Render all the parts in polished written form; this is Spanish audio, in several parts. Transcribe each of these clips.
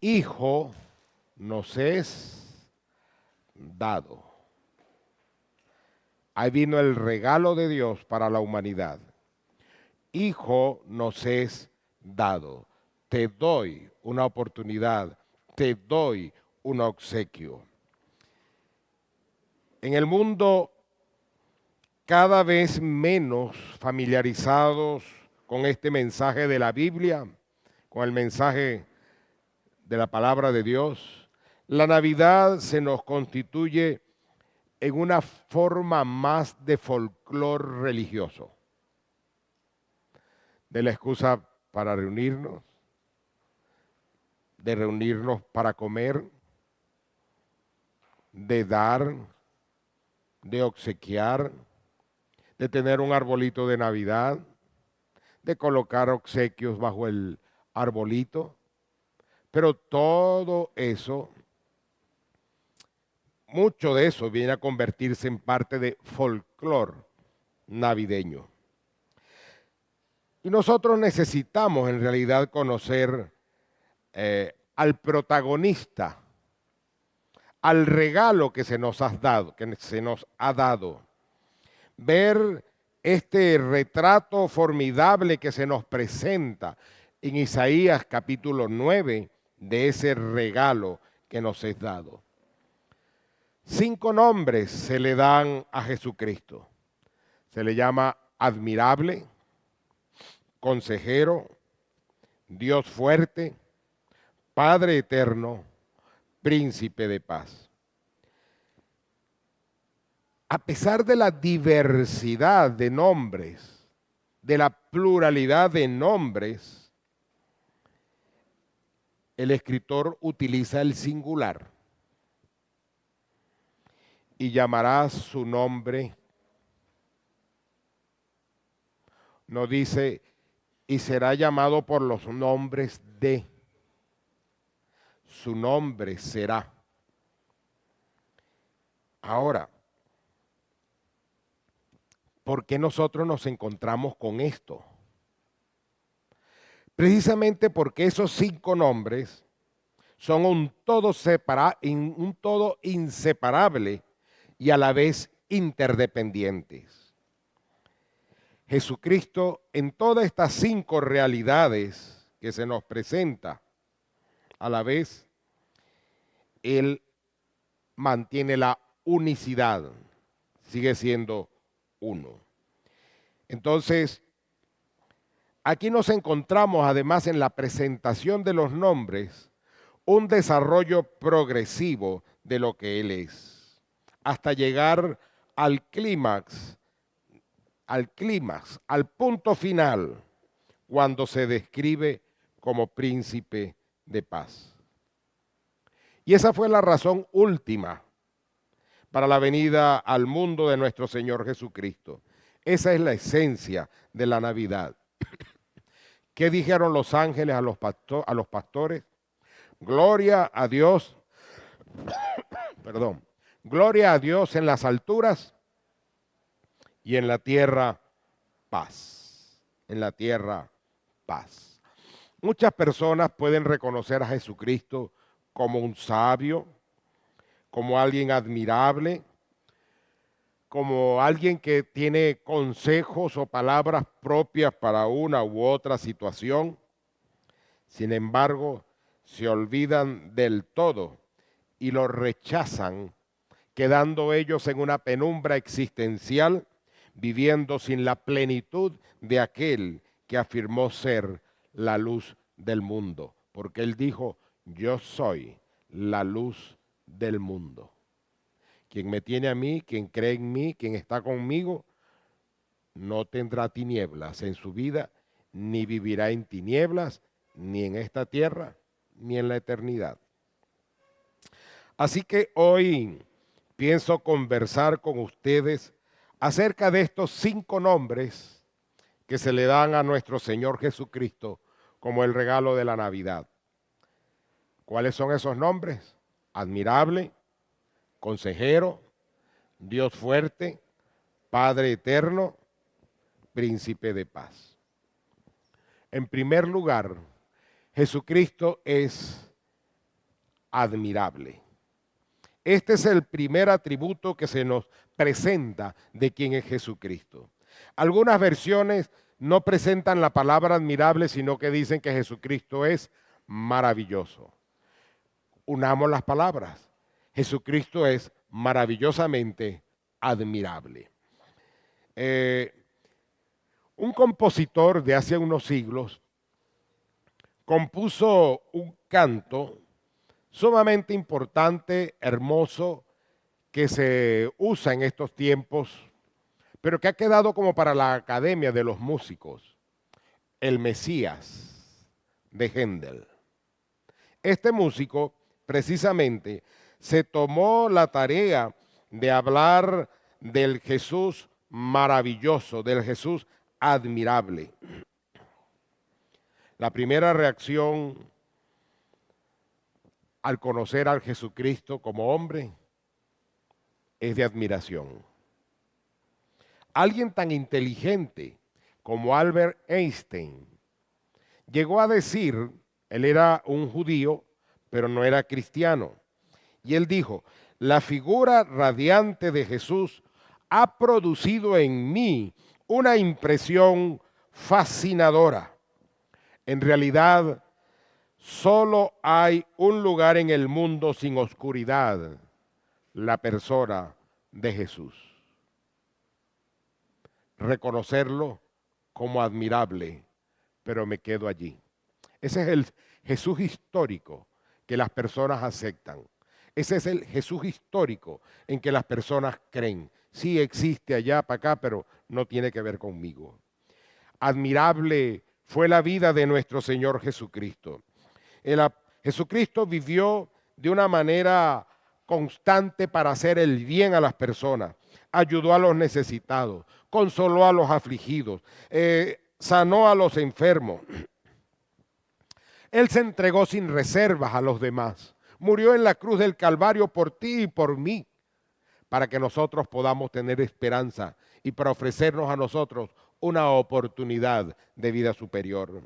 Hijo nos es dado. Ahí vino el regalo de Dios para la humanidad. Hijo nos es dado. Te doy una oportunidad, te doy un obsequio. En el mundo cada vez menos familiarizados con este mensaje de la Biblia, con el mensaje de la palabra de Dios, la Navidad se nos constituye en una forma más de folclore religioso, de la excusa para reunirnos, de reunirnos para comer, de dar, de obsequiar, de tener un arbolito de Navidad, de colocar obsequios bajo el arbolito, pero todo eso, mucho de eso viene a convertirse en parte de folclore navideño. Y nosotros necesitamos en realidad conocer al protagonista, al regalo que se nos ha dado, ver este retrato formidable que se nos presenta en Isaías capítulo 9 de ese regalo que nos es dado. 5 nombres se le dan a Jesucristo. Se le llama admirable, consejero, Dios fuerte, Padre eterno, príncipe de paz. A pesar de la diversidad de nombres, de la pluralidad de nombres, el escritor utiliza el singular y llamará su nombre. No dice, y será llamado por los nombres de. Su nombre será. Ahora, ¿por qué nosotros nos encontramos con esto? Precisamente porque esos 5 nombres son un todo inseparable y a la vez interdependientes. Jesucristo, en todas estas 5 realidades que se nos presenta, a la vez, Él mantiene la unicidad, sigue siendo uno. Entonces, aquí nos encontramos además en la presentación de los nombres un desarrollo progresivo de lo que Él es, hasta llegar al clímax, al punto final, cuando se describe como príncipe de paz. Y esa fue la razón última para la venida al mundo de nuestro Señor Jesucristo. Esa es la esencia de la Navidad. ¿Qué dijeron los ángeles a los pastores? Gloria a Dios, perdón, gloria a Dios en las alturas y en la tierra paz. En la tierra paz. Muchas personas pueden reconocer a Jesucristo como un sabio, como alguien admirable, como alguien que tiene consejos o palabras propias para una u otra situación. Sin embargo, se olvidan del todo y lo rechazan, quedando ellos en una penumbra existencial, viviendo sin la plenitud de aquel que afirmó ser la luz del mundo. Porque él dijo, yo soy la luz del mundo. Quien me tiene a mí, quien cree en mí, quien está conmigo, no tendrá tinieblas en su vida, ni vivirá en tinieblas, ni en esta tierra, ni en la eternidad. Así que hoy pienso conversar con ustedes acerca de estos 5 nombres que se le dan a nuestro Señor Jesucristo como el regalo de la Navidad. ¿Cuáles son esos nombres? Admirable, consejero, Dios fuerte, Padre eterno, príncipe de paz. En primer lugar, Jesucristo es admirable. Este es el primer atributo que se nos presenta de quién es Jesucristo. Algunas versiones no presentan la palabra admirable, sino que dicen que Jesucristo es maravilloso. Unamos las palabras. Jesucristo es maravillosamente admirable. Un compositor de hace unos siglos compuso un canto sumamente importante, hermoso, que se usa en estos tiempos, pero que ha quedado como para la Academia de los Músicos, el Mesías de Händel. Este músico precisamente se tomó la tarea de hablar del Jesús maravilloso, del Jesús admirable. La primera reacción al conocer al Jesucristo como hombre es de admiración. Alguien tan inteligente como Albert Einstein llegó a decir, él era un judío, pero no era cristiano, y él dijo, la figura radiante de Jesús ha producido en mí una impresión fascinadora. En realidad, solo hay un lugar en el mundo sin oscuridad, la persona de Jesús. Reconocerlo como admirable, pero me quedo allí. Ese es el Jesús histórico que las personas aceptan. Ese es el Jesús histórico en que las personas creen. Sí existe allá para acá, pero no tiene que ver conmigo. Admirable fue la vida de nuestro Señor Jesucristo. Jesucristo vivió de una manera constante para hacer el bien a las personas. Ayudó a los necesitados, consoló a los afligidos, sanó a los enfermos. Él se entregó sin reservas a los demás. Murió en la cruz del Calvario por ti y por mí, para que nosotros podamos tener esperanza y para ofrecernos a nosotros una oportunidad de vida superior.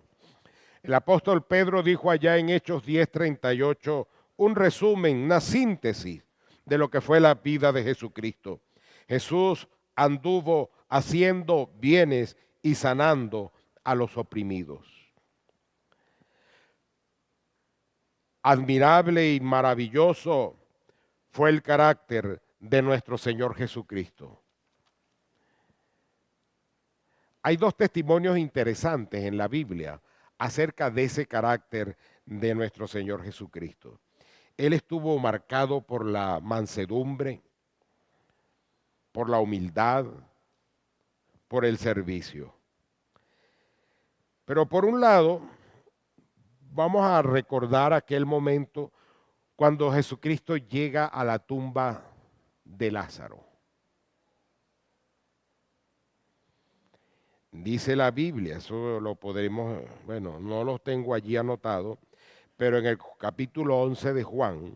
El apóstol Pedro dijo allá en Hechos 10:38 un resumen, una síntesis de lo que fue la vida de Jesucristo. Jesús anduvo haciendo bienes y sanando a los oprimidos. Admirable y maravilloso fue el carácter de nuestro Señor Jesucristo. Hay dos testimonios interesantes en la Biblia acerca de ese carácter de nuestro Señor Jesucristo. Él estuvo marcado por la mansedumbre, por la humildad, por el servicio. Pero por un lado, vamos a recordar aquel momento cuando Jesucristo llega a la tumba de Lázaro. Dice la Biblia, eso lo podremos, bueno, no lo tengo allí anotado, pero en el capítulo 11 de Juan,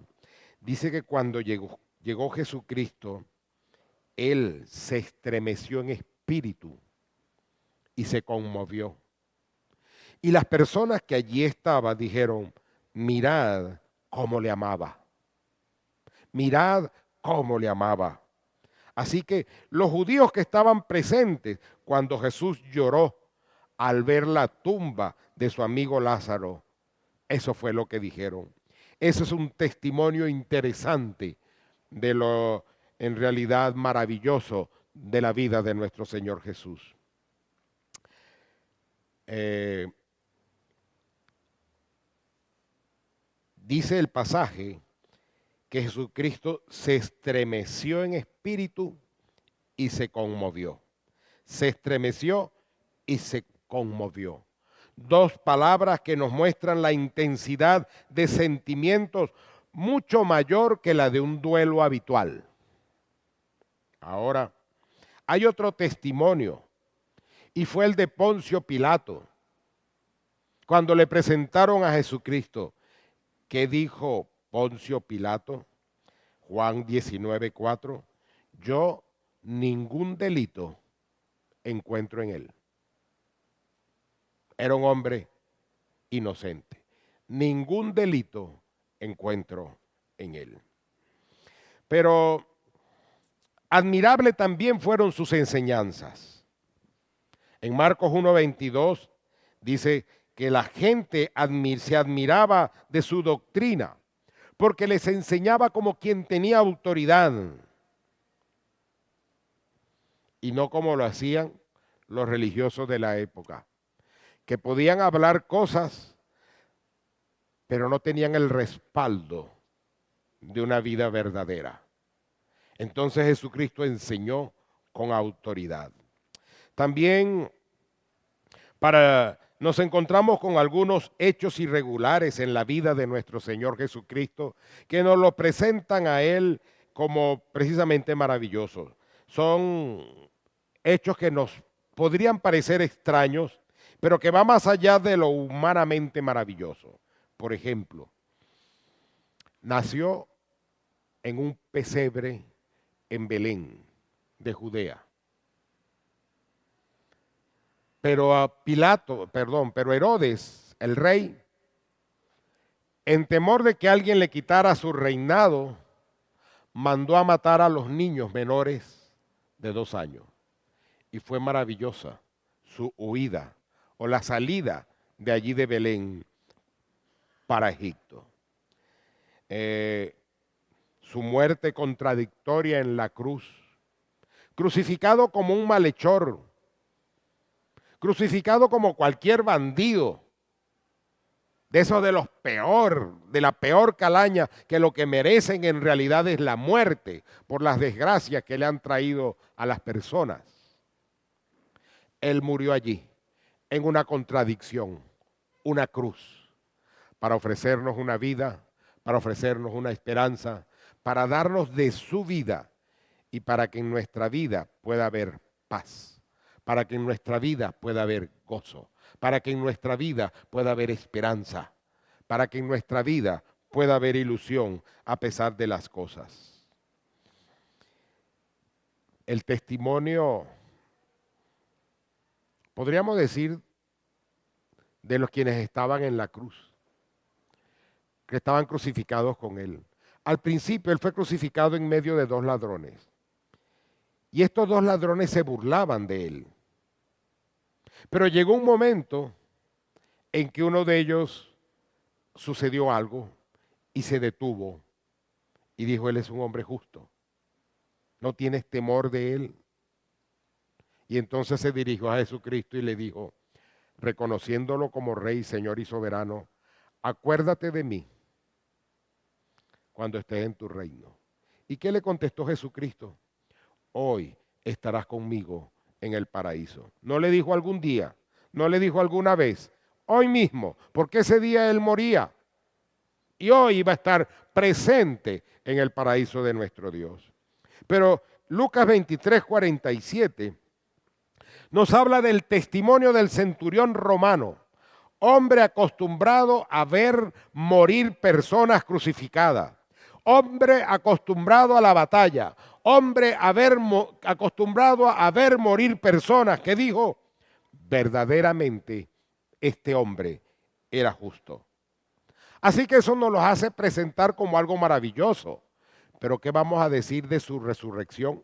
dice que cuando llegó Jesucristo, él se estremeció en espíritu y se conmovió. Y las personas que allí estaban dijeron, mirad cómo le amaba. Mirad cómo le amaba. Así que los judíos que estaban presentes cuando Jesús lloró al ver la tumba de su amigo Lázaro, eso fue lo que dijeron. Eso es un testimonio interesante de lo en realidad maravilloso de la vida de nuestro Señor Jesús. Dice el pasaje que Jesucristo se estremeció en espíritu y se conmovió. Se estremeció y se conmovió. Dos palabras que nos muestran la intensidad de sentimientos mucho mayor que la de un duelo habitual. Ahora, hay otro testimonio y fue el de Poncio Pilato. Cuando le presentaron a Jesucristo, ¿qué dijo Poncio Pilato? Juan 19:4, yo ningún delito encuentro en él. Era un hombre inocente. Ningún delito encuentro en Él. Pero admirable también fueron sus enseñanzas. En Marcos 1:22 dice que la gente se admiraba de su doctrina, porque les enseñaba como quien tenía autoridad y no como lo hacían los religiosos de la época, que podían hablar cosas, pero no tenían el respaldo de una vida verdadera. Entonces Jesucristo enseñó con autoridad. También nos encontramos con algunos hechos irregulares en la vida de nuestro Señor Jesucristo que nos lo presentan a Él como precisamente maravillosos. Son hechos que nos podrían parecer extraños, pero que va más allá de lo humanamente maravilloso. Por ejemplo, nació en un pesebre en Belén, de Judea. Pero Herodes, el rey, en temor de que alguien le quitara su reinado, mandó a matar a los niños menores de 2 años. Y fue maravillosa su huida o la salida de allí de Belén para Egipto. Su muerte contradictoria en la cruz, crucificado como un malhechor, crucificado como cualquier bandido, de esos de los peor, de la peor calaña, que lo que merecen en realidad es la muerte por las desgracias que le han traído a las personas. Él murió allí, en una contradicción, una cruz, para ofrecernos una vida, para ofrecernos una esperanza, para darnos de su vida y para que en nuestra vida pueda haber paz, para que en nuestra vida pueda haber gozo, para que en nuestra vida pueda haber esperanza, para que en nuestra vida pueda haber ilusión a pesar de las cosas. El testimonio, podríamos decir, de los quienes estaban en la cruz, que estaban crucificados con él. Al principio él fue crucificado en medio de 2 ladrones. Y estos 2 ladrones se burlaban de él. Pero llegó un momento en que uno de ellos sucedió algo y se detuvo y dijo: él es un hombre justo. ¿No tienes temor de él? Y entonces se dirigió a Jesucristo y le dijo, reconociéndolo como Rey, Señor y Soberano: acuérdate de mí cuando estés en tu reino. ¿Y qué le contestó Jesucristo? Hoy estarás conmigo en el paraíso. No le dijo algún día, no le dijo alguna vez, hoy mismo, porque ese día él moría y hoy iba a estar presente en el paraíso de nuestro Dios. Pero Lucas 23:47 nos habla del testimonio del centurión romano, hombre acostumbrado a ver morir personas crucificadas, hombre acostumbrado a la batalla, hombre acostumbrado a ver morir personas, que dijo: verdaderamente este hombre era justo. Así que eso nos lo hace presentar como algo maravilloso. Pero ¿qué vamos a decir de su resurrección?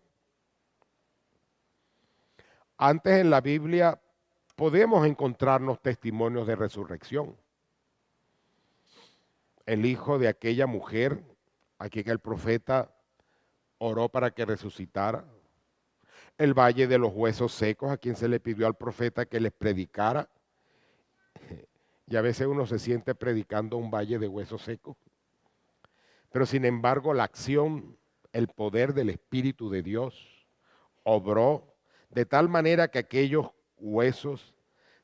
Antes en la Biblia podemos encontrarnos testimonios de resurrección. El hijo de aquella mujer a quien el profeta oró para que resucitara. El valle de los huesos secos, a quien se le pidió al profeta que les predicara. Y a veces uno se siente predicando un valle de huesos secos. Pero sin embargo, la acción, el poder del Espíritu de Dios obró de tal manera que aquellos huesos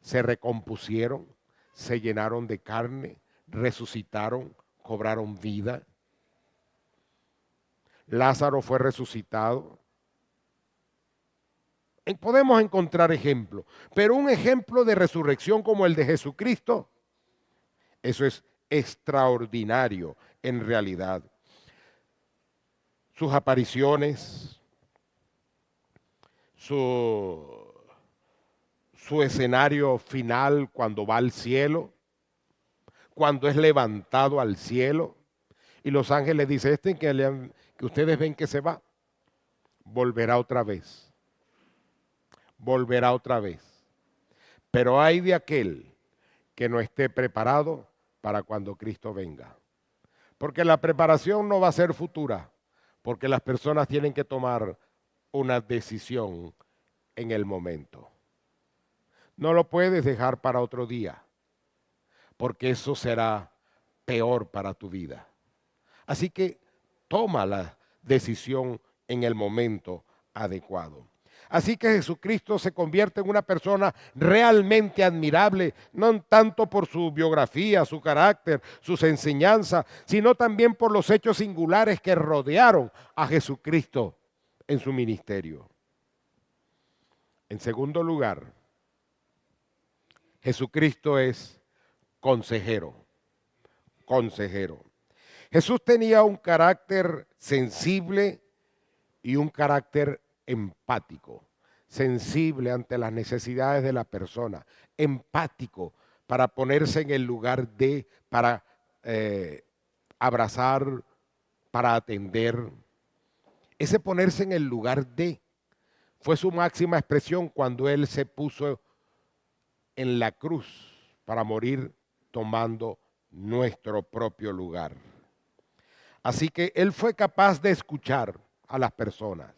se recompusieron, se llenaron de carne, resucitaron, cobraron vida. Lázaro fue resucitado. Podemos encontrar ejemplos, pero un ejemplo de resurrección como el de Jesucristo, eso es extraordinario en realidad. Sus apariciones, su escenario final cuando va al cielo, cuando es levantado al cielo, Y los ángeles dicen, que ustedes ven que se va, volverá otra vez. Volverá otra vez. Pero hay de aquel que no esté preparado para cuando Cristo venga. Porque la preparación no va a ser futura, porque las personas tienen que tomar una decisión en el momento. No lo puedes dejar para otro día, porque eso será peor para tu vida. Así que toma la decisión en el momento adecuado. Así que Jesucristo se convierte en una persona realmente admirable, no tanto por su biografía, su carácter, sus enseñanzas, sino también por los hechos singulares que rodearon a Jesucristo en su ministerio. En segundo lugar, Jesucristo es consejero, consejero. Jesús tenía un carácter sensible y un carácter empático, sensible ante las necesidades de la persona, empático para ponerse en el lugar de, para abrazar, para atender. Ese ponerse en el lugar de fue su máxima expresión cuando Él se puso en la cruz para morir tomando nuestro propio lugar. Así que Él fue capaz de escuchar a las personas.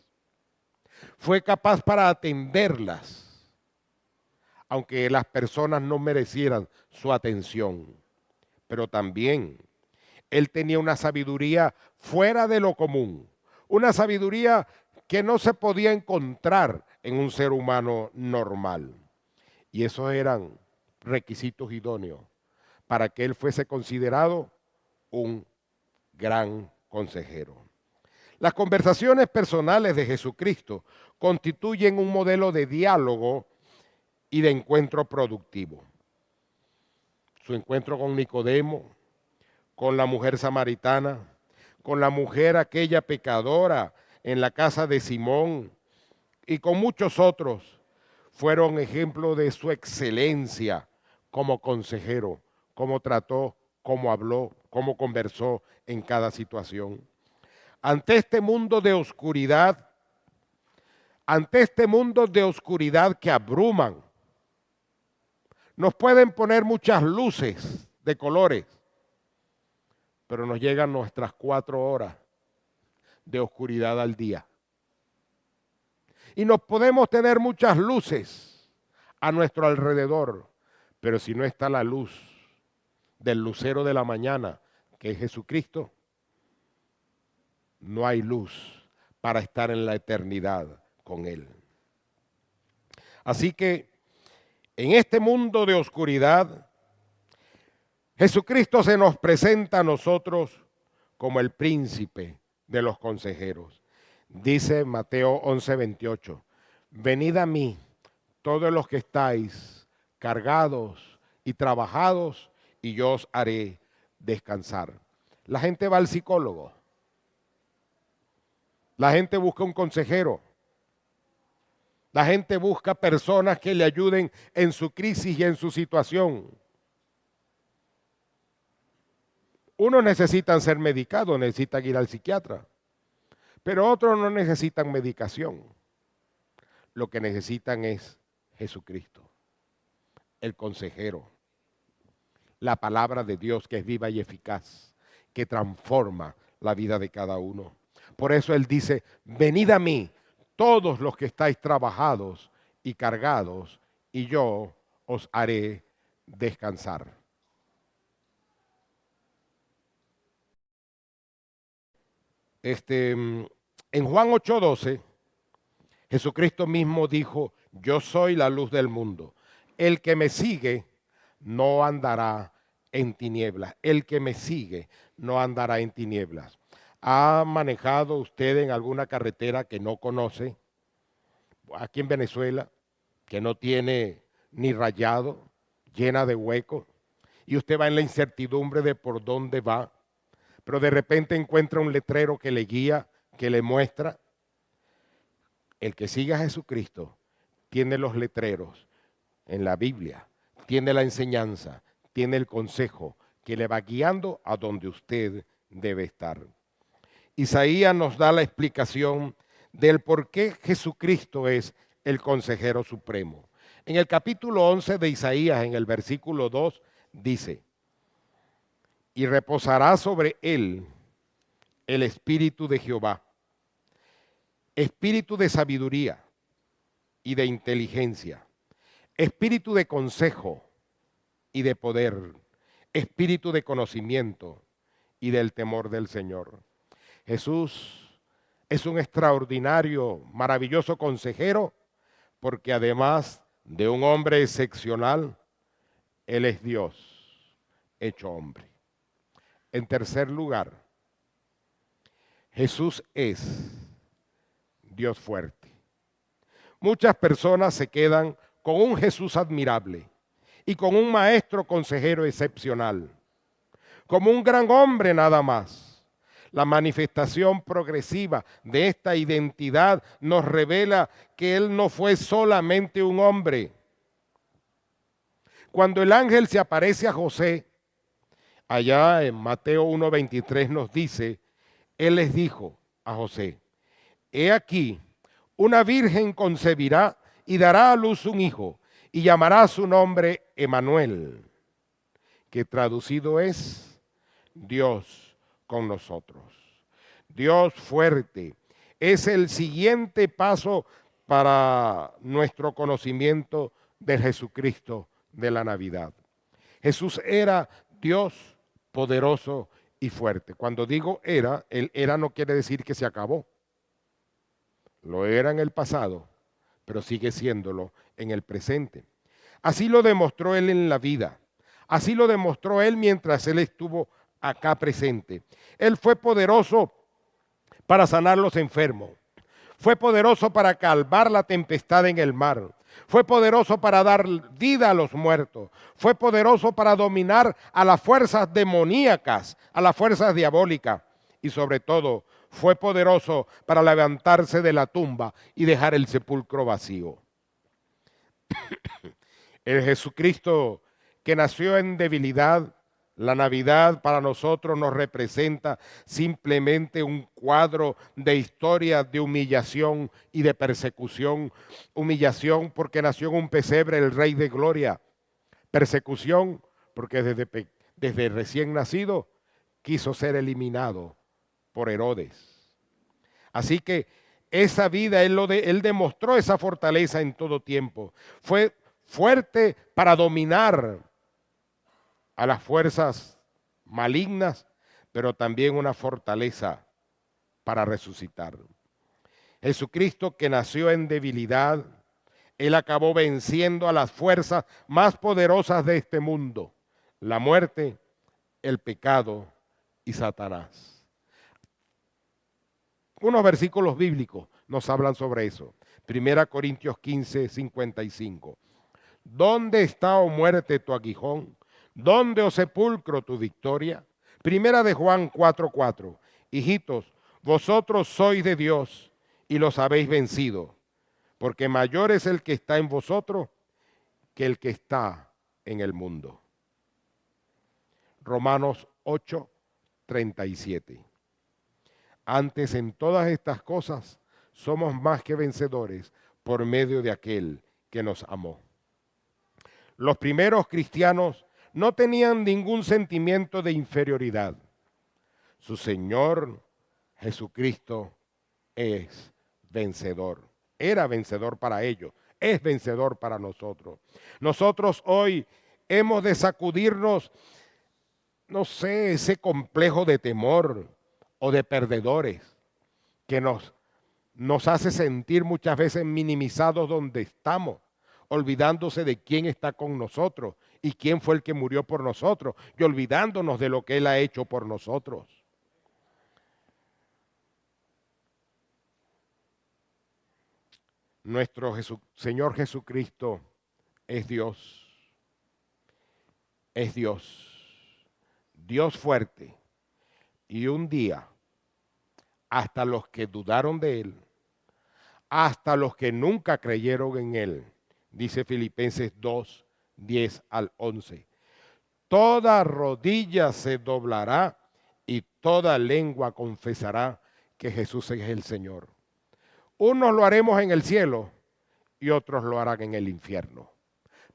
Fue capaz para atenderlas, aunque las personas no merecieran su atención. Pero también Él tenía una sabiduría fuera de lo común, una sabiduría que no se podía encontrar en un ser humano normal. Y esos eran requisitos idóneos para que Él fuese considerado un gran consejero. Las conversaciones personales de Jesucristo constituyen un modelo de diálogo y de encuentro productivo. Su encuentro con Nicodemo, con la mujer samaritana, con la mujer aquella pecadora en la casa de Simón y con muchos otros, fueron ejemplo de su excelencia como consejero, cómo trató, cómo habló, cómo conversó en cada situación. Ante este mundo de oscuridad, que abruman, nos pueden poner muchas luces de colores, pero nos llegan nuestras 4 horas de oscuridad al día. Y nos podemos tener muchas luces a nuestro alrededor, pero si no está la luz del lucero de la mañana, que es Jesucristo, no hay luz para estar en la eternidad con Él. Así que en este mundo de oscuridad, Jesucristo se nos presenta a nosotros como el príncipe de los consejeros. Dice Mateo 11:28, venid a mí todos los que estáis cargados y trabajados, y yo os haré descansar. La gente va al psicólogo. La gente busca un consejero. La gente busca personas que le ayuden en su crisis y en su situación. Unos necesitan ser medicados, necesitan ir al psiquiatra, pero otros no necesitan medicación. Lo que necesitan es Jesucristo, el consejero, la palabra de Dios que es viva y eficaz, que transforma la vida de cada uno. Por eso Él dice, venid a mí, todos los que estáis trabajados y cargados, y yo os haré descansar. En Juan 8:12, Jesucristo mismo dijo, yo soy la luz del mundo. El que me sigue no andará en tinieblas. El que me sigue no andará en tinieblas. ¿Ha manejado usted en alguna carretera que no conoce? Aquí en Venezuela, que no tiene ni rayado, llena de huecos, y usted va en la incertidumbre de por dónde va, pero de repente encuentra un letrero que le guía, que le muestra. El que siga a Jesucristo tiene los letreros en la Biblia, tiene la enseñanza, tiene el consejo que le va guiando a donde usted debe estar. Isaías nos da la explicación del por qué Jesucristo es el consejero supremo. En el capítulo 11 de Isaías, en el versículo 2, dice: y reposará sobre él el espíritu de Jehová, espíritu de sabiduría y de inteligencia, espíritu de consejo y de poder, espíritu de conocimiento y del temor del Señor. Jesús es un extraordinario, maravilloso consejero, porque además de un hombre excepcional, Él es Dios hecho hombre. En tercer lugar, Jesús es Dios fuerte. Muchas personas se quedan con un Jesús admirable y con un maestro consejero excepcional, como un gran hombre nada más. La manifestación progresiva de esta identidad nos revela que Él no fue solamente un hombre. Cuando el ángel se aparece a José, allá en Mateo 1:23 nos dice, Él les dijo a José: he aquí, una virgen concebirá y dará a luz un hijo, y llamará su nombre Emanuel, que traducido es Dios con nosotros. Dios fuerte es el siguiente paso para nuestro conocimiento de Jesucristo de la Navidad. Jesús era Dios poderoso y fuerte. Cuando digo era, el era no quiere decir que se acabó. Lo era en el pasado, pero sigue siéndolo en el presente. Así lo demostró Él en la vida. Así lo demostró Él mientras Él estuvo acá presente. Él fue poderoso para sanar los enfermos. Fue poderoso para calmar la tempestad en el mar. Fue poderoso para dar vida a los muertos. Fue poderoso para dominar a las fuerzas demoníacas, a las fuerzas diabólicas. Y sobre todo, fue poderoso para levantarse de la tumba y dejar el sepulcro vacío. El Jesucristo que nació en debilidad, la Navidad para nosotros nos representa simplemente un cuadro de historia de humillación y de persecución. Humillación porque nació en un pesebre el Rey de Gloria. Persecución porque desde recién nacido quiso ser eliminado por Herodes. Así que esa vida, él demostró esa fortaleza en todo tiempo. Fue fuerte para dominar a las fuerzas malignas, pero también una fortaleza para resucitar. Jesucristo, que nació en debilidad, Él acabó venciendo a las fuerzas más poderosas de este mundo: la muerte, el pecado y Satanás. Unos versículos bíblicos nos hablan sobre eso. 1 Corintios 15:55. ¿Dónde está, oh muerte, tu aguijón? ¿Dónde, oh sepulcro, tu victoria? 1 de Juan 4:4. Hijitos, vosotros sois de Dios y los habéis vencido, porque mayor es el que está en vosotros que el que está en el mundo. Romanos 8:37. Antes, en todas estas cosas somos más que vencedores por medio de aquel que nos amó. Los primeros cristianos no tenían ningún sentimiento de inferioridad. Su Señor Jesucristo es vencedor. Era vencedor para ellos, es vencedor para nosotros. Nosotros hoy hemos de sacudirnos, no sé, ese complejo de temor o de perdedores que nos hace sentir muchas veces minimizados donde estamos, olvidándose de quién está con nosotros y quién fue el que murió por nosotros, y olvidándonos de lo que Él ha hecho por nosotros. Nuestro Señor Jesucristo es Dios, es Dios, Dios fuerte. Y un día, hasta los que dudaron de Él, hasta los que nunca creyeron en Él, dice Filipenses 2:10 al 11, toda rodilla se doblará y toda lengua confesará que Jesús es el Señor. Unos lo haremos en el cielo y otros lo harán en el infierno.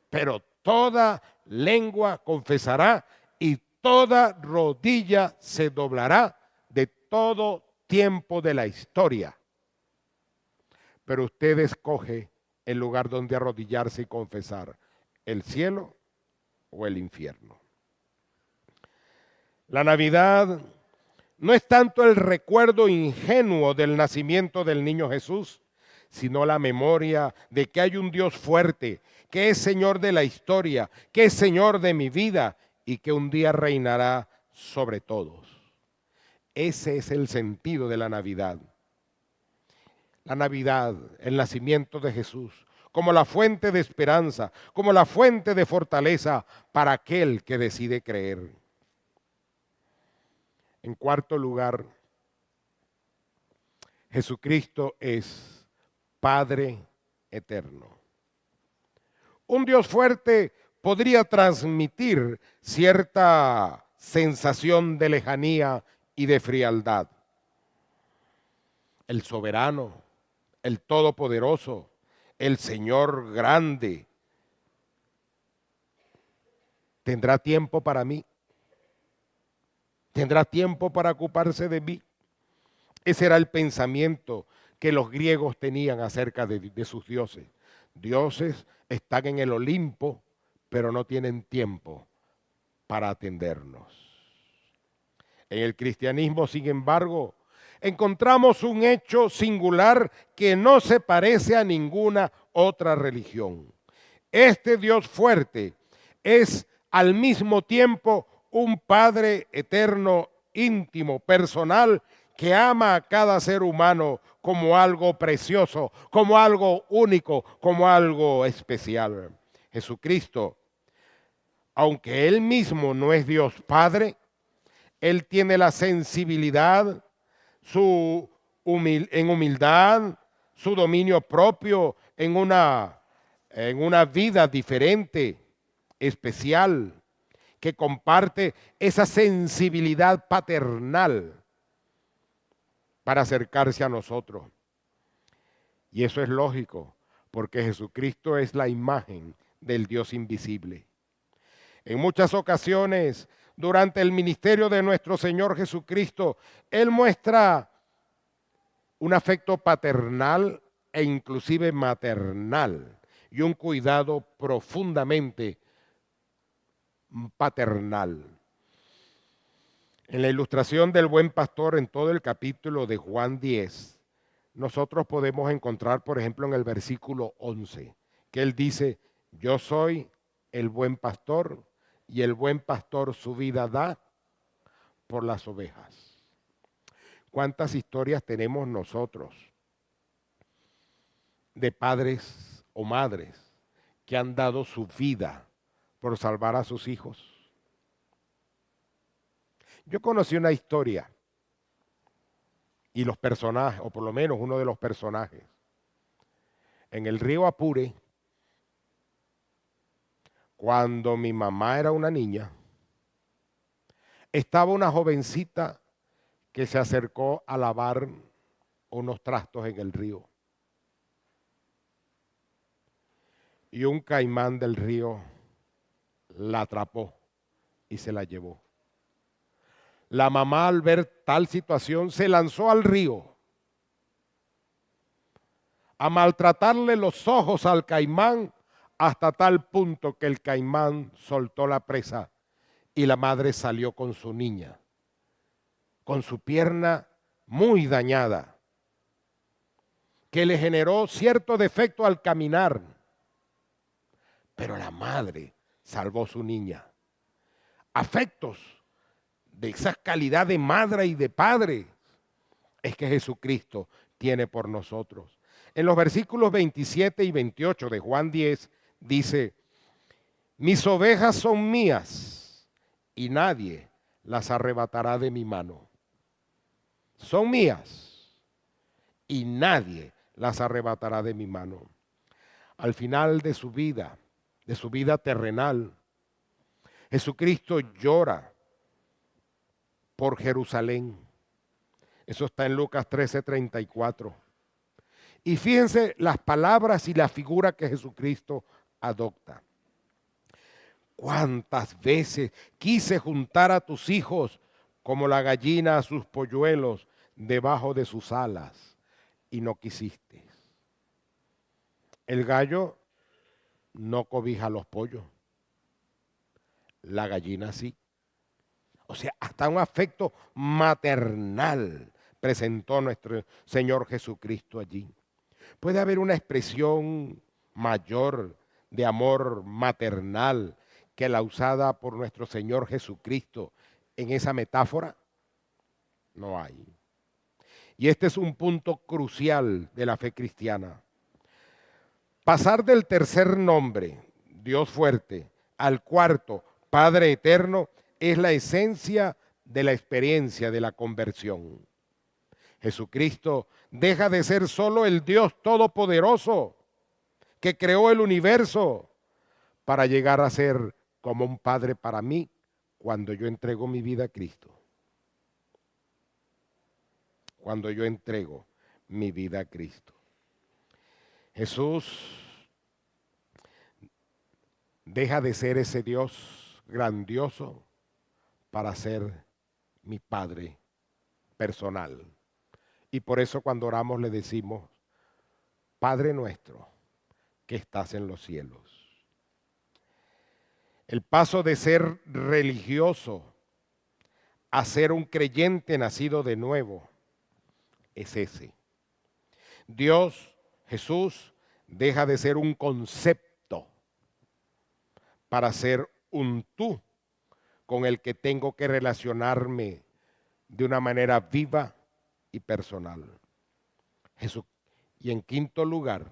Pero toda lengua confesará y toda rodilla se doblará de todo tiempo de la historia. Pero usted escoge el lugar donde arrodillarse y confesar, el cielo o el infierno. La Navidad no es tanto el recuerdo ingenuo del nacimiento del niño Jesús, sino la memoria de que hay un Dios fuerte, que es Señor de la historia, que es Señor de mi vida y que un día reinará sobre todos. Ese es el sentido de la Navidad. La Navidad, el nacimiento de Jesús, como la fuente de esperanza, como la fuente de fortaleza para aquel que decide creer. En cuarto lugar, Jesucristo es Padre eterno. Un Dios fuerte podría transmitir cierta sensación de lejanía y de frialdad. El soberano, el todopoderoso, el Señor grande, ¿tendrá tiempo para mí? ¿Tendrá tiempo para ocuparse de mí? Ese era el pensamiento que los griegos tenían acerca de sus dioses. Dioses están en el Olimpo, pero no tienen tiempo para atendernos. En el cristianismo, sin embargo, encontramos un hecho singular que no se parece a ninguna otra religión. Este Dios fuerte es al mismo tiempo un Padre eterno, íntimo, personal, que ama a cada ser humano como algo precioso, como algo único, como algo especial. Jesucristo, aunque Él mismo no es Dios Padre, Él tiene la sensibilidad, en humildad, su dominio propio, en una vida diferente, especial, que comparte esa sensibilidad paternal para acercarse a nosotros. Y eso es lógico, porque Jesucristo es la imagen del Dios invisible. En muchas ocasiones, durante el ministerio de nuestro Señor Jesucristo, Él muestra un afecto paternal e inclusive maternal y un cuidado profundamente paternal. En la ilustración del buen pastor en todo el capítulo de Juan 10, nosotros podemos encontrar, por ejemplo, en el versículo 11, que él dice, yo soy el buen pastor y el buen pastor su vida da por las ovejas. ¿Cuántas historias tenemos nosotros de padres o madres que han dado su vida por salvar a sus hijos? Yo conocí una historia y los personajes, o por lo menos uno de los personajes, en el río Apure, cuando mi mamá era una niña, estaba una jovencita que se acercó a lavar unos trastos en el río. Y un caimán del río la atrapó y se la llevó. La mamá, al ver tal situación, se lanzó al río a maltratarle los ojos al caimán hasta tal punto que el caimán soltó la presa y la madre salió con su niña, con su pierna muy dañada, que le generó cierto defecto al caminar. Pero la madre salvó su niña. Afectos de esa calidad de madre y de padre es que Jesucristo tiene por nosotros. En los versículos 27 y 28 de Juan 10 dice, mis ovejas son mías y nadie las arrebatará de mi mano. Son mías y nadie las arrebatará de mi mano. Al final de su vida terrenal, Jesucristo llora por Jerusalén. Eso está en Lucas 13:34. Y fíjense las palabras y la figura que Jesucristo adopta. ¿Cuántas veces quise juntar a tus hijos como la gallina a sus polluelos debajo de sus alas y no quisiste? El gallo no cobija a los pollos, la gallina sí. O sea, hasta un afecto maternal presentó nuestro Señor Jesucristo allí. Puede haber una expresión mayor de amor maternal que la usada por nuestro Señor Jesucristo en esa metáfora. No hay. Y este es un punto crucial de la fe cristiana. Pasar del tercer nombre, Dios fuerte, al cuarto, Padre eterno, es la esencia de la experiencia de la conversión. Jesucristo deja de ser solo el Dios todopoderoso que creó el universo para llegar a ser como un padre para mí cuando yo entrego mi vida a Cristo. Cuando yo entrego mi vida a Cristo. Jesús deja de ser ese Dios grandioso para ser mi Padre personal. Y por eso cuando oramos le decimos, Padre nuestro que estás en los cielos. El paso de ser religioso a ser un creyente nacido de nuevo es ese. Dios, Jesús, deja de ser un concepto para ser un tú con el que tengo que relacionarme de una manera viva y personal. Y en quinto lugar,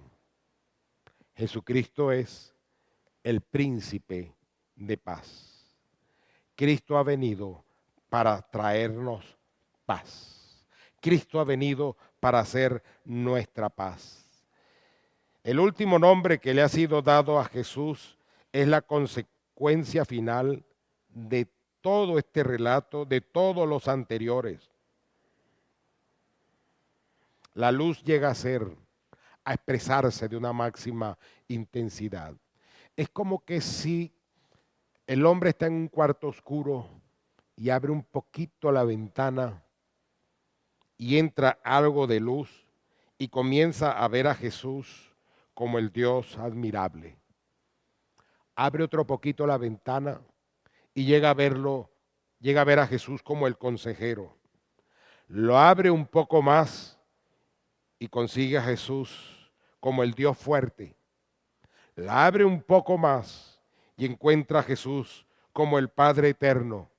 Jesucristo es el príncipe de paz. Cristo ha venido para traernos paz. Cristo ha venido para hacer nuestra paz. El último nombre que le ha sido dado a Jesús es la consecuencia final de todo este relato, de todos los anteriores. La luz llega a ser, a expresarse de una máxima intensidad. Es como que si el hombre está en un cuarto oscuro y abre un poquito la ventana y entra algo de luz y comienza a ver a Jesús como el Dios admirable. Abre otro poquito la ventana y llega a verlo, llega a ver a Jesús como el consejero. Lo abre un poco más y consigue a Jesús como el Dios fuerte. La abre un poco más y encuentra a Jesús como el Padre eterno,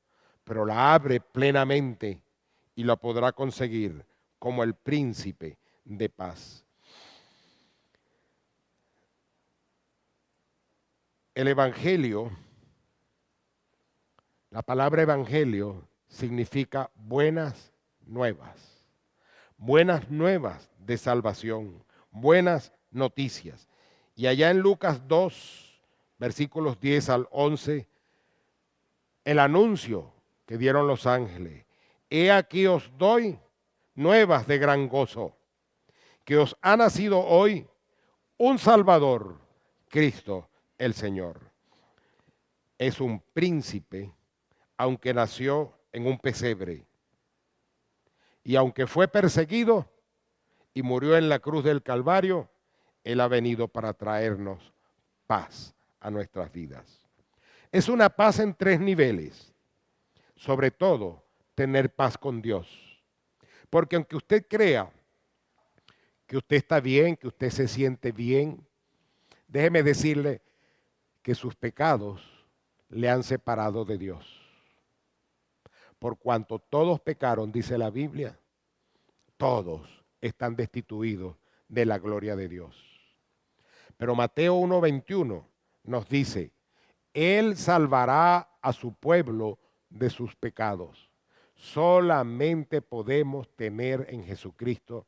pero la abre plenamente y lo podrá conseguir como el príncipe de paz. El evangelio, la palabra evangelio significa buenas nuevas de salvación, buenas noticias. Y allá en Lucas 2, versículos 10 al 11, el anuncio que dieron los ángeles. He aquí os doy nuevas de gran gozo, que os ha nacido hoy un Salvador, Cristo el Señor. Es un príncipe, aunque nació en un pesebre. Y aunque fue perseguido y murió en la cruz del Calvario, Él ha venido para traernos paz a nuestras vidas. Es una paz en tres niveles. Sobre todo, tener paz con Dios. Porque aunque usted crea que usted está bien, que usted se siente bien, déjeme decirle que sus pecados le han separado de Dios. Por cuanto todos pecaron, dice la Biblia, todos están destituidos de la gloria de Dios. Pero Mateo 1:21 nos dice, Él salvará a su pueblo de sus pecados. Solamente podemos tener en Jesucristo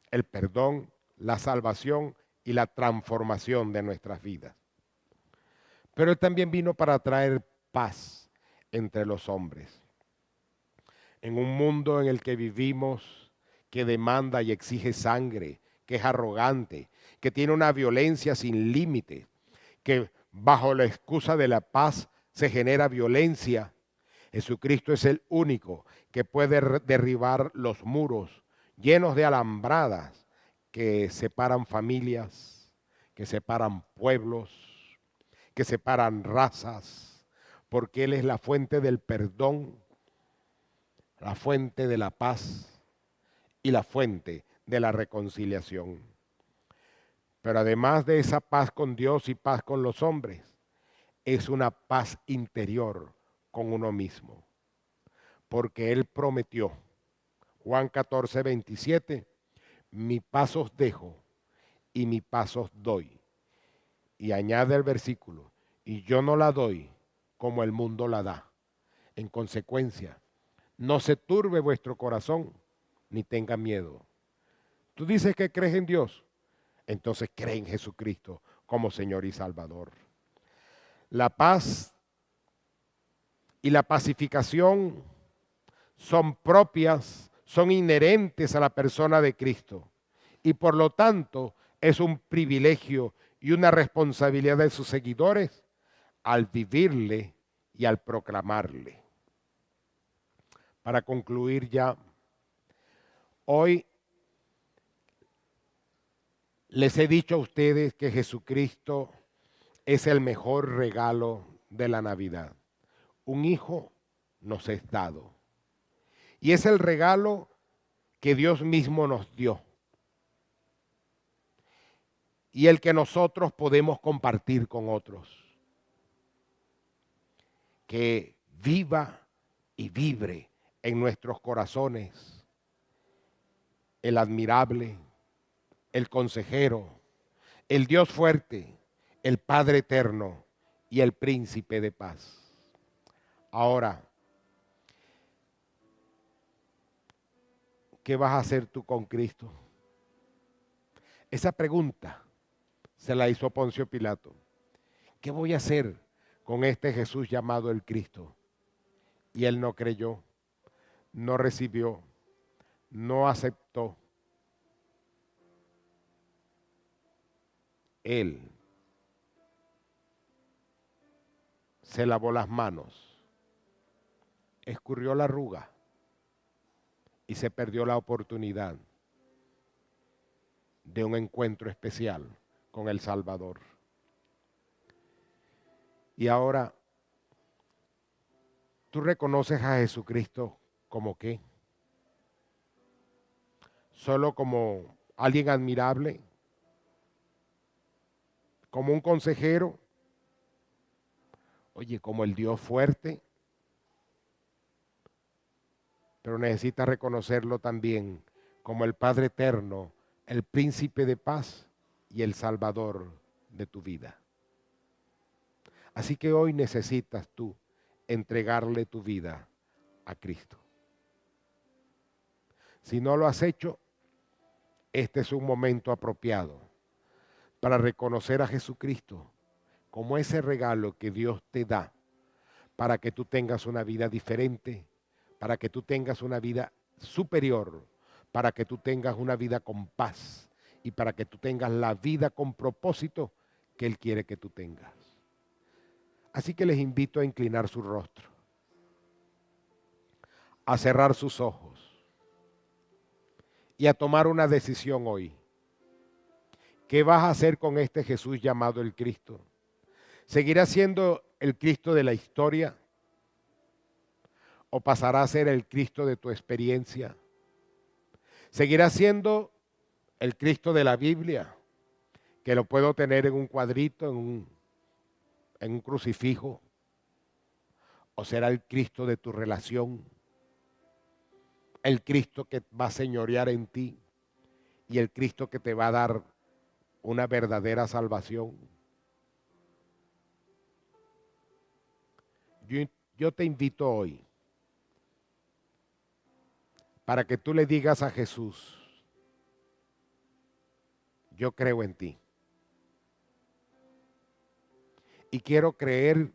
el perdón, la salvación y la transformación de nuestras vidas. Pero Él también vino para traer paz entre los hombres. En un mundo en el que vivimos, que demanda y exige sangre, que es arrogante, que tiene una violencia sin límite, que bajo la excusa de la paz se genera violencia, Jesucristo es el único que puede derribar los muros llenos de alambradas que separan familias, que separan pueblos, que separan razas, porque Él es la fuente del perdón, la fuente de la paz y la fuente de la reconciliación. Pero además de esa paz con Dios y paz con los hombres, es una paz interior con uno mismo. Porque Él prometió, Juan 14, 27, mi paz os dejo y mi paz os doy. Y añade el versículo, y yo no la doy como el mundo la da. En consecuencia, no se turbe vuestro corazón, ni tenga miedo. Tú dices que crees en Dios, entonces cree en Jesucristo como Señor y Salvador. La paz y la pacificación son propias, son inherentes a la persona de Cristo. Y por lo tanto es un privilegio y una responsabilidad de sus seguidores al vivirle y al proclamarle. Para concluir ya, hoy les he dicho a ustedes que Jesucristo es el mejor regalo de la Navidad. Un hijo nos es dado. Y es el regalo que Dios mismo nos dio. Y el que nosotros podemos compartir con otros. Que viva y vibre en nuestros corazones el admirable, el consejero, el Dios fuerte, el Padre eterno y el príncipe de paz. Ahora, ¿qué vas a hacer tú con Cristo? Esa pregunta se la hizo Poncio Pilato. ¿Qué voy a hacer con este Jesús llamado el Cristo? Y él no creyó, no recibió, no aceptó. Él se lavó las manos, escurrió la arruga y se perdió la oportunidad de un encuentro especial con el Salvador. Y ahora, ¿tú reconoces a Jesucristo como qué? ¿Solo como alguien admirable? ¿Como un consejero? Oye, como el Dios fuerte. Pero necesitas reconocerlo también como el Padre eterno, el príncipe de paz y el Salvador de tu vida. Así que hoy necesitas tú entregarle tu vida a Cristo. Si no lo has hecho, este es un momento apropiado para reconocer a Jesucristo como ese regalo que Dios te da para que tú tengas una vida diferente, para que tú tengas una vida superior, para que tú tengas una vida con paz y para que tú tengas la vida con propósito que Él quiere que tú tengas. Así que les invito a inclinar su rostro, a cerrar sus ojos y a tomar una decisión hoy. ¿Qué vas a hacer con este Jesús llamado el Cristo? ¿Seguirá siendo el Cristo de la historia? ¿O pasará a ser el Cristo de tu experiencia? ¿Seguirá siendo el Cristo de la Biblia, que lo puedo tener en un cuadrito, en un crucifijo? ¿O será el Cristo de tu relación? El Cristo que va a señorear en ti y el Cristo que te va a dar una verdadera salvación. Yo te invito hoy para que tú le digas a Jesús, yo creo en ti. Y quiero creer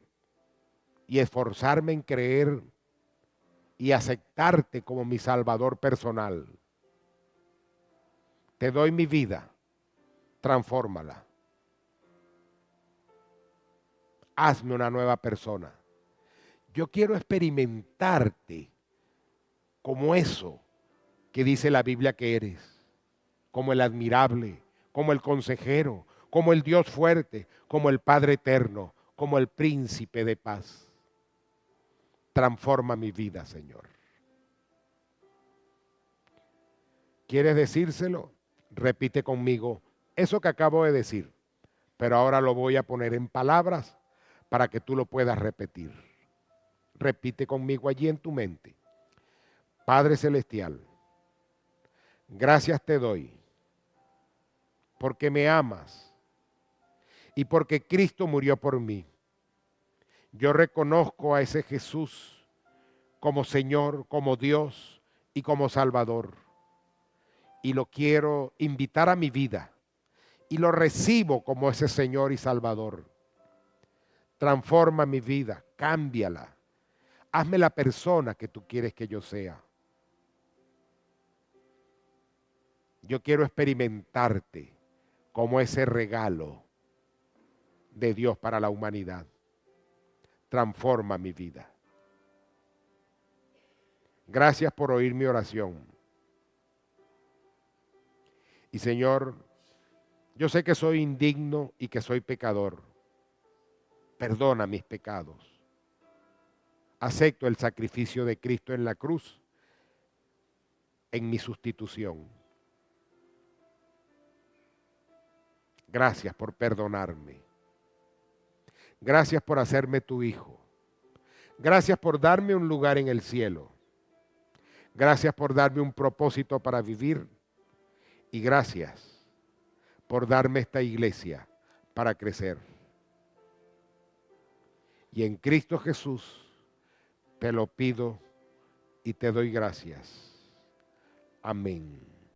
y esforzarme en creer y aceptarte como mi Salvador personal. Te doy mi vida, transfórmala. Hazme una nueva persona. Yo quiero experimentarte como eso que dice la Biblia que eres, como el admirable, como el consejero, como el Dios fuerte, como el Padre eterno, como el príncipe de paz. Transforma mi vida, Señor. ¿Quieres decírselo? Repite conmigo eso que acabo de decir, pero ahora lo voy a poner en palabras para que tú lo puedas repetir. Repite conmigo allí en tu mente. Padre Celestial, gracias te doy porque me amas y porque Cristo murió por mí. Yo reconozco a ese Jesús como Señor, como Dios y como Salvador. Y lo quiero invitar a mi vida y lo recibo como ese Señor y Salvador. Transforma mi vida, cámbiala. Hazme la persona que tú quieres que yo sea. Yo quiero experimentarte como ese regalo de Dios para la humanidad. Transforma mi vida. Gracias por oír mi oración. Y Señor, yo sé que soy indigno y que soy pecador. Perdona mis pecados. Acepto el sacrificio de Cristo en la cruz en mi sustitución. Gracias por perdonarme. Gracias por hacerme tu hijo. Gracias por darme un lugar en el cielo. Gracias por darme un propósito para vivir. Y gracias por darme esta iglesia para crecer. Y en Cristo Jesús te lo pido y te doy gracias. Amén.